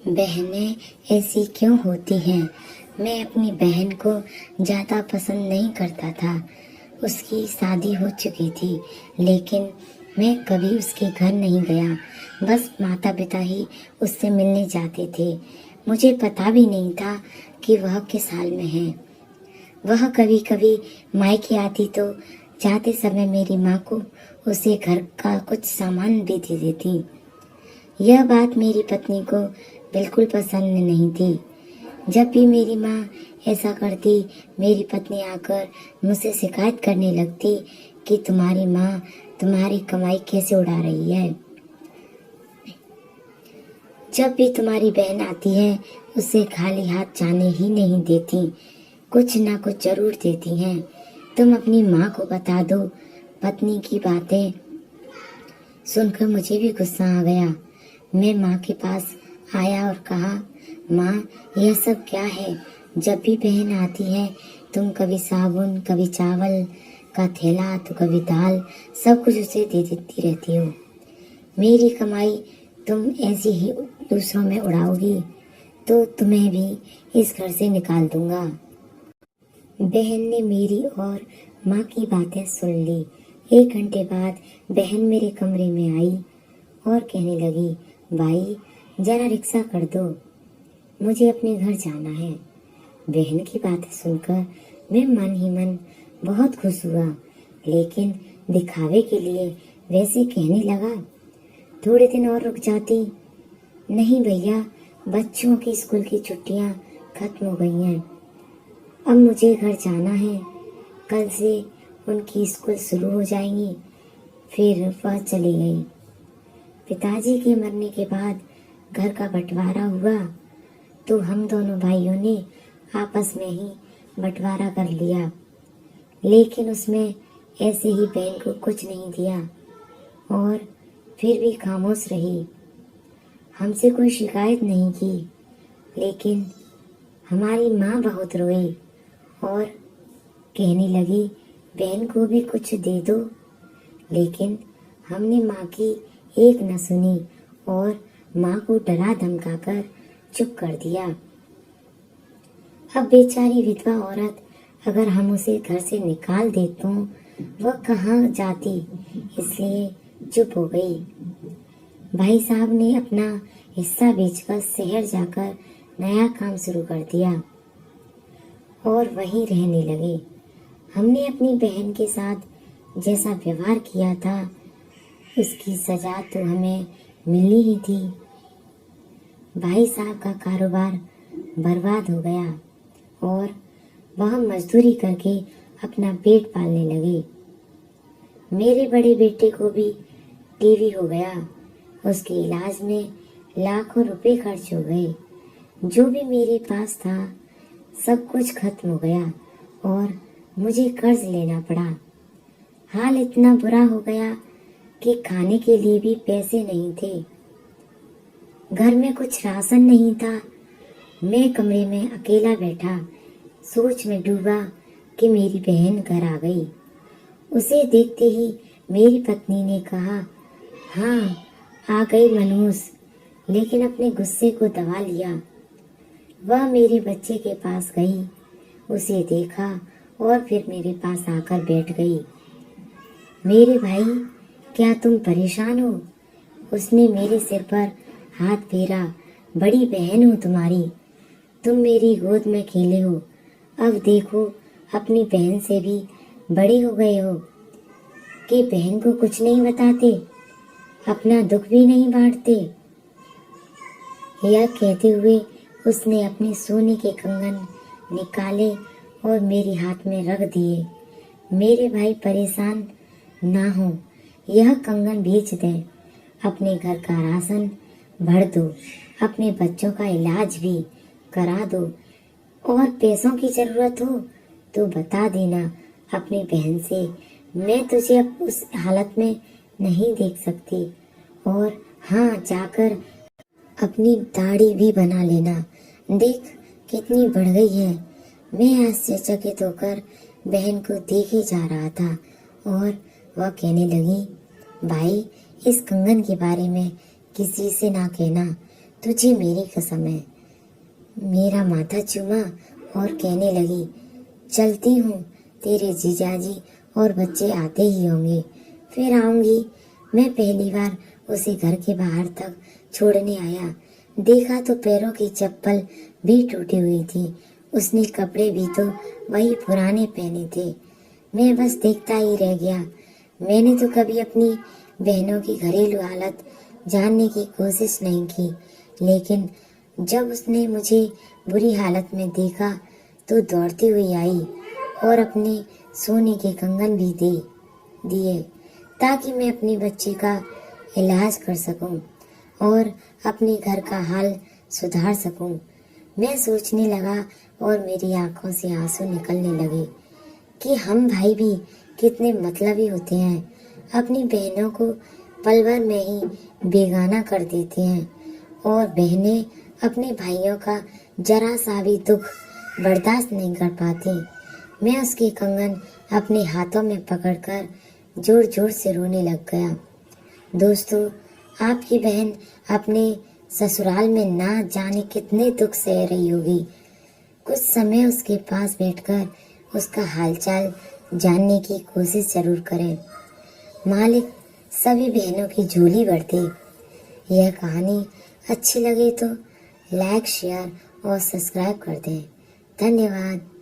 बहनें ऐसी क्यों होती हैं? मैं अपनी बहन को ज़्यादा पसंद नहीं करता था। उसकी शादी हो चुकी थी, लेकिन मैं कभी उसके घर नहीं गया। बस माता पिता ही उससे मिलने जाते थे। मुझे पता भी नहीं था कि वह किस हाल में है। वह कभी कभी मायके आती तो जाते समय मेरी माँ को उसे घर का कुछ सामान भी दे देती। यह बात मेरी पत्नी को बिल्कुल पसंद नहीं थी। जब भी मेरी माँ ऐसा करती, मेरी पत्नी आकर मुझसे शिकायत करने लगती कि तुम्हारी माँ तुम्हारी कमाई कैसे उड़ा रही है। जब भी तुम्हारी बहन आती है, उसे खाली हाथ जाने ही नहीं देती, कुछ ना कुछ जरूर देती हैं। तुम अपनी माँ को बता दो। पत्नी की बातें सुनकर मुझे भी गुस्सा आ गया। मैं माँ के पास आया और कहा, माँ, यह सब क्या है? जब भी बहन आती है, तुम कभी साबुन, कभी चावल का थैला, तो कभी दाल, सब कुछ उसे दे देती रहती हो। मेरी कमाई तुम ऐसी ही दूसरों में उड़ाओगी तो तुम्हें भी इस घर से निकाल दूंगा। बहन ने मेरी और माँ की बातें सुन ली। 1 घंटे बाद बहन मेरे कमरे में आई और कहने लगी, भाई, जरा रिक्शा कर दो, मुझे अपने घर जाना है। बहन की बातें सुनकर मैं मन ही मन बहुत खुश हुआ, लेकिन दिखावे के लिए वैसे कहने लगा, थोड़े दिन और रुक जाती। नहीं भैया, बच्चों की स्कूल की छुट्टियां खत्म हो गई हैं। अब मुझे घर जाना है। कल से उनकी स्कूल शुरू हो जाएंगी। फिर वह चली गई। पिताजी के मरने के बाद घर का बंटवारा हुआ तो हम दोनों भाइयों ने आपस में ही बंटवारा कर लिया, लेकिन उसमें ऐसे ही बहन को कुछ नहीं दिया और फिर भी खामोश रही। हमसे कोई शिकायत नहीं की, लेकिन हमारी माँ बहुत रोई और कहने लगी, बहन को भी कुछ दे दो। लेकिन हमने माँ की एक न सुनी और माँ को डरा धमका कर चुप कर दिया। अब बेचारी विधवा औरत, अगर हम उसे घर से निकाल दे तो वह कहाँ जाती, इसलिए चुप हो गई। भाई साहब ने अपना हिस्सा बेचकर शहर जाकर नया काम शुरू कर दिया और वहीं रहने लगे। हमने अपनी बहन के साथ जैसा व्यवहार किया था, उसकी सजा तो हमें मिलनी ही थी। भाई साहब का कारोबार बर्बाद हो गया और वह मजदूरी करके अपना पेट पालने लगे। मेरे बड़े बेटे को भी टीवी हो गया। उसके इलाज में लाखों रुपए खर्च हो गए। जो भी मेरे पास था सब कुछ खत्म हो गया और मुझे कर्ज लेना पड़ा। हाल इतना बुरा हो गया कि खाने के लिए भी पैसे नहीं थे। घर में कुछ राशन नहीं था। मैं कमरे में अकेला बैठा सोच में डूबा कि मेरी बहन घर आ गई। उसे देखते ही मेरी पत्नी ने कहा, हाँ, आ गई मनहूस, लेकिन अपने गुस्से को दबा लिया। वह मेरे बच्चे के पास गई, उसे देखा और फिर मेरे पास आकर बैठ गई। मेरे भाई, क्या तुम परेशान हो? उसने मेरे सिर पर हाथ फेरा। बड़ी बहन हूँ तुम्हारी, तुम मेरी गोद में खेले हो। अब देखो, अपनी बहन से भी बड़े हो गए हो कि बहन को कुछ नहीं बताते, अपना दुख भी नहीं बांटते। यह कहते हुए उसने अपने सोने के कंगन निकाले और मेरे हाथ में रख दिए। मेरे भाई, परेशान ना हो, यह कंगन बेच दे, अपने घर का राशन भर दो, अपने बच्चों का इलाज भी करा दो और पैसों की जरूरत हो तो बता देना अपनी बहन से। मैं तुझे अब उस हालत में नहीं देख सकती। और हाँ, जाकर अपनी दाढ़ी भी बना लेना। देख कितनी बढ़ गई है। मैं आश्चर्यचकित होकर बहन को देखे जा रहा था और वह कहने लगी, भाई, इस कंगन के बारे में किसी से ना कहना, तुझे मेरी कसम है। मेरा माथा चूमा और कहने लगी, चलती हूँ, तेरे जीजाजी और बच्चे आते ही होंगे, फिर आऊंगी। मैं पहली बार उसे घर के बाहर तक छोड़ने आया। देखा तो पैरों की चप्पल भी टूटी हुई थी। उसने कपड़े भी तो वही पुराने पहने थे। मैं बस देखता ही रह गया। मैंने तो कभी अपनी बहनों की घरेलू हालत जानने की कोशिश नहीं की, लेकिन जब उसने मुझे बुरी हालत में देखा तो दौड़ती हुई आई और अपने सोने के कंगन भी दे दिए ताकि मैं अपने बच्चे का इलाज कर सकूं और अपने घर का हाल सुधार सकूं। मैं सोचने लगा और मेरी आंखों से आंसू निकलने लगे कि हम भाई भी कितने मतलबी होते हैं। अपनी बहनों को पल भर में ही बेगाना कर देते हैं और बहनें अपने भाइयों का जरा सा भी दुख बर्दाश्त नहीं कर पाती। मैं उसके कंगन अपने हाथों में पकड़कर जोर जोर से रोने लग गया। दोस्तों, आपकी बहन अपने ससुराल में ना जाने कितने दुख सह रही होगी। कुछ समय उसके पास बैठकर उसका हालचाल जानने की कोशिश जरूर करें। मालिक सभी बहनों की झोली भर दे। यह कहानी अच्छी लगे तो लाइक, शेयर और सब्सक्राइब कर दें। धन्यवाद।